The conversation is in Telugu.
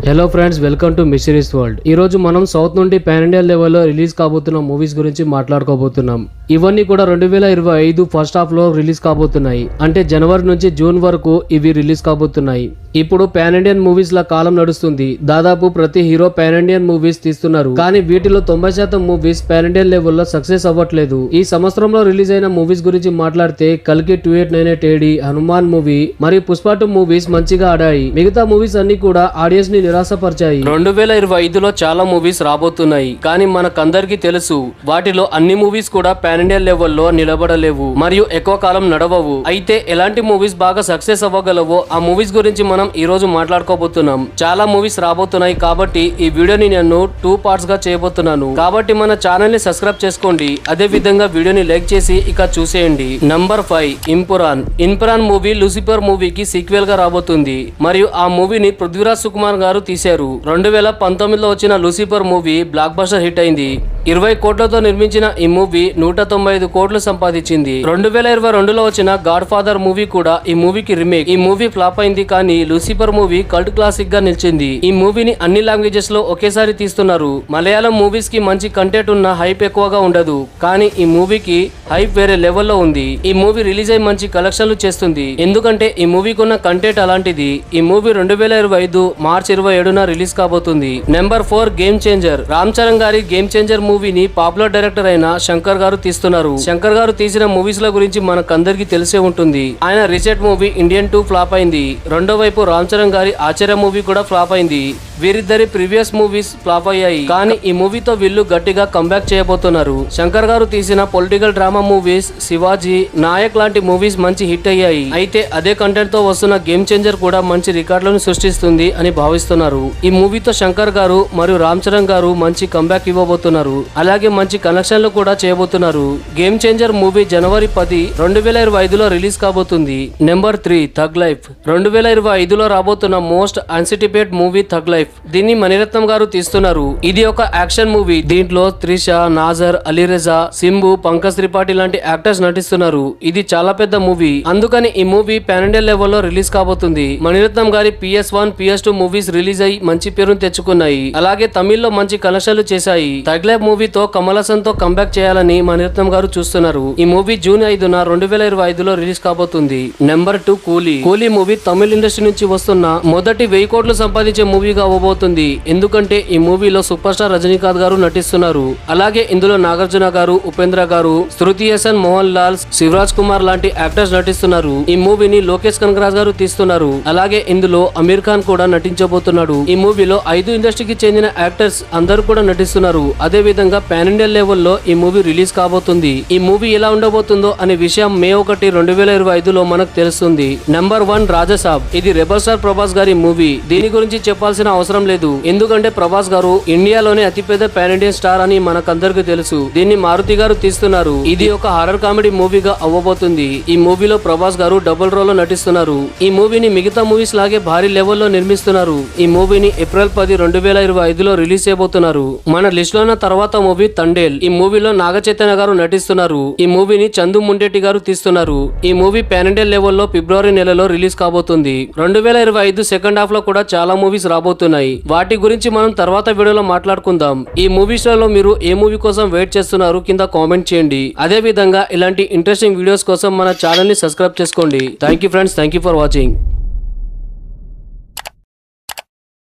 Hello friends, welcome to mysteries world. ఈ రోజు మనం సౌత్ నుండి పాన్ ఇండియా లెవెల్లో రిలీజ్ కాబోతున్న మూవీస్ గురించి మాట్లాడుకోబోతున్నాం. ఇవన్నీ కూడా 2025 ఫస్ట్ హాఫ్ లో రిలీజ్ కాబోతున్నాయి. అంటే జనవరి నుంచి జూన్ వరకు ఇవి రిలీజ్ కాబోతున్నాయి. ఇప్పుడు పాన్ ఇండియన్ మూవీస్ ల కాలం నడుస్తుంది. దాదాపు ప్రతి హీరో పాన్ ఇండియన్ మూవీస్ తీస్తున్నారు. కానీ వీటిలో 90% మూవీస్ పాన్ ఇండియన్ లెవెల్లో సక్సెస్ అవ్వట్లేదు. ఈ సంవత్సరంలో రిలీజ్ అయిన మూవీస్ గురించి మాట్లాడితే కల్కి 2898 AD, హనుమాన్ మూవీ మరియు పుష్ప 2 మూవీస్ మంచిగా ఆడాయి. మిగతా మూవీస్ అన్ని కూడా ఆడియన్స్ ని నిరాశపరిచాయి. 2025లో చాలా మూవీస్ రాబోతున్నాయి. కానీ మనకందరికీ తెలుసు వాటిలో అన్ని మూవీస్ కూడా పాన్ ఇండియన్ లెవెల్లో నిలబడలేవు మరియు ఎక్కువ కాలం నడవవు. అయితే ఎలాంటి మూవీస్ బాగా సక్సెస్ అవ్వగలవో ఆ మూవీస్ గురించి మనం ఈ రోజు మాట్లాడుకోబోతున్నాం. చాలా మూవీస్ రాబోతున్నాయి కాబట్టి ఈ వీడియోని నేను 2 పార్ట్స్ గా చేయబోతున్నాను. కాబట్టి మన ఛానల్ ని సబ్స్క్రైబ్ చేసుకోండి. అదే విధంగా వీడియోని లైక్ చేసి ఇక చూసేయండి. నంబర్ 5, ఇంపురాన్. ఇంపురాన్ మూవీ లూసిఫర్ మూవీకి సీక్వెల్ గా రాబోతుంది మరియు ఆ మూవీని పృథ్వీరాజ్ సుకుమార్ గారు తీశారు. 2019లో వచ్చిన Lucifer movie block buster hit అయింది. 20 కోట్లతో నిర్మించిన ఈ మూవీ 195 కోట్లు సంపాదించింది. 2022లో వచ్చిన గాడ్ ఫాదర్ మూవీ కూడా ఈ మూవీకి రీమేక్. ఈ మూవీ ఫ్లాప్ అయింది కానీ లూసిఫర్ మూవీ కల్ట్ క్లాసిక్ గా నిలిచింది. ఈ మూవీని అన్ని లాంగ్వేజెస్ లో ఒకేసారి తీస్తున్నారు. మలయాళం మూవీస్ కి మంచి కంటెంట్ ఉన్న హైప్ ఎక్కువగా ఉండదు, కానీ ఈ మూవీకి హైప్ వేరే లెవెల్లో ఉంది. ఈ మూవీ రిలీజ్ అయి మంచి కలెక్షన్లు చేస్తుంది, ఎందుకంటే ఈ మూవీకి ఉన్న కంటెంట్ అలాంటిది. ఈ మూవీ 2025 మార్చి 27న రిలీజ్ కాబోతుంది. Number 4, game changer. Ram Charan గారి గేమ్ చేంజర్ మూవీని పాపులర్ డైరెక్టర్ అయిన శంకర్ గారు తీస్తున్నారు. శంకర్ గారు తీసిన మూవీస్ ల గురించి మనకందరికి తెలిసే ఉంటుంది. ఆయన రీసెంట్ మూవీ ఇండియన్ 2 ఫ్లాప్ అయింది. రెండో వైపు రామ్ చరణ్ గారి ఆచార్య మూవీ కూడా ఫ్లాప్ అయింది. వీరిద్దరి ప్రీవియస్ మూవీస్ ఫ్లాప్ అయ్యాయి, కానీ ఈ మూవీతో వీళ్ళు గట్టిగా కంబ్యాక్ చేయబోతున్నారు. శంకర్ గారు తీసిన political drama movies Sivaji, Nayak లాంటి మూవీస్ మంచి హిట్ అయ్యాయి. అయితే అదే కంటెంట్ తో వస్తున్న గేమ్ చేంజర్ కూడా మంచి రికార్డులను సృష్టిస్తుంది అని భావిస్తున్నారు. ఈ మూవీతో శంకర్ గారు మరియు రామ్ చరణ్ గారు మంచి కంబ్యాక్ ఇవ్వబోతున్నారు. అలాగే మంచి కనెక్షన్లు కూడా చేయబోతున్నారు. గేమ్ చేంజర్ మూవీ జనవరి 10, 2025లో రిలీజ్ కాబోతుంది. Number 3, thug life. 2025లో రాబోతున్న most anticipated movie thug life. దీన్ని మణిరత్నం గారు తీస్తున్నారు. ఇది ఒక యాక్షన్ మూవీ. దీంట్లో త్రిష, నాజర్, అలీరెజా, సింబు, పంకజ్ త్రిపాఠి లాంటి యాక్టర్స్ నటిస్తున్నారు. ఇది చాలా పెద్ద మూవీ, అందుకని ఈ మూవీ పాన్ ఇండియా లెవెల్లో రిలీజ్ కాబోతుంది. మణిరత్నం గారి PS1, PS2 మూవీస్ రిలీజ్ అయి మంచి పేరును తెచ్చుకున్నాయి. అలాగే తమిళ్లో మంచి కలెక్షన్లు చేశాయి. థగ్ లైఫ్ మూవీతో కమల్ హాసన్ తో కంబ్యాక్ చేయాలని మణిరత్నం గారు చూస్తున్నారు. ఈ మూవీ జూన్ 5న 2025లో రిలీజ్ కాబోతుంది. నెంబర్ 2, కూలీ. కూలీ మూవీ తమిళ ఇండస్ట్రీ నుంచి వస్తున్న మొదటి 1000 కోట్లు సంపాదించే మూవీగా అవ్వబోతుంది. ఎందుకంటే ఈ మూవీలో సూపర్ స్టార్ రజనీకాంత్ గారు నటిస్తున్నారు. అలాగే ఇందులో నాగార్జున గారు, ఉపేంద్ర గారు, శృతి హాసన్, మోహన్ లాల్, శివరాజ్ కుమార్ లాంటి యాక్టర్స్ నటిస్తున్నారు. ఈ మూవీని లోకేష్ కనగరాజ్ గారు తీస్తున్నారు. అలాగే ఇందులో అమీర్ ఖాన్ కూడా నటించబోతున్నాడు. ఈ మూవీలో 5 ఇండస్ట్రీకి చెందిన యాక్టర్స్ అందరూ కూడా నటిస్తున్నారు. అదే విధంగా పాన్ ఇండియా లెవెల్లో ఈ మూవీ రిలీజ్ కాబోతుంది. ఈ మూవీ ఎలా ఉండబోతుందో అనే విషయం మే 1, 2025లో మనకు తెలుస్తుంది. నెంబర్ 1, రాజసాబ్. ఇది రెబల్ స్టార్ ప్రభాస్ గారి మూవీ. దీని గురించి చెప్పాల్సిన అవసరం లేదు, ఎందుకంటే ప్రభాస్ గారు ఇండియాలోనే అతిపెద్ద పాన్ ఇండియన్ స్టార్ అని మనకందరికి తెలుసు. దీన్ని మారుతి గారు తీస్తున్నారు. ఇది ఒక హారర్ కామెడీ మూవీగా అవ్వబోతుంది. ఈ మూవీలో ప్రభాస్ గారు డబుల్ రోల్ లో నటిస్తున్నారు. ఈ మూవీని మిగతా మూవీస్ లాగే భారీ లెవెల్లో నిర్మిస్తున్నారు. ఈ మూవీని ఏప్రిల్ 10, 2025లో రిలీజ్ చేయబోతున్నారు. మన లిస్ట్ లో ఉన్న తర్వాత మూవీ తండేల్. ఈ మూవీలో నాగ చైతన్య గారు నటిస్తున్నారు. ఈ మూవీని చందు ముండేటి గారు తీస్తున్నారు. ఈ మూవీ పాన్ ఇండియన్ లెవెల్లో ఫిబ్రవరి నెలలో రిలీజ్ కాబోతుంది. 2025 సెకండ్ హాఫ్ లో కూడా చాలా మూవీస్ రాబోతున్నాయి. వాటి గురించి మనం తర్వాత వీడియోలో మాట్లాడుకుందాం. ఈ మూవీస్ లలో మీరు ఏ మూవీ కోసం వెయిట్ చేస్తున్నారు కింద కామెంట్ చేయండి. అదే విధంగా ఇలాంటి ఇంట్రెస్టింగ్ వీడియోస్ కోసం మన ఛానల్ ని సబ్స్క్రైబ్ చేసుకోండి. Thank you friends, thank you for watching.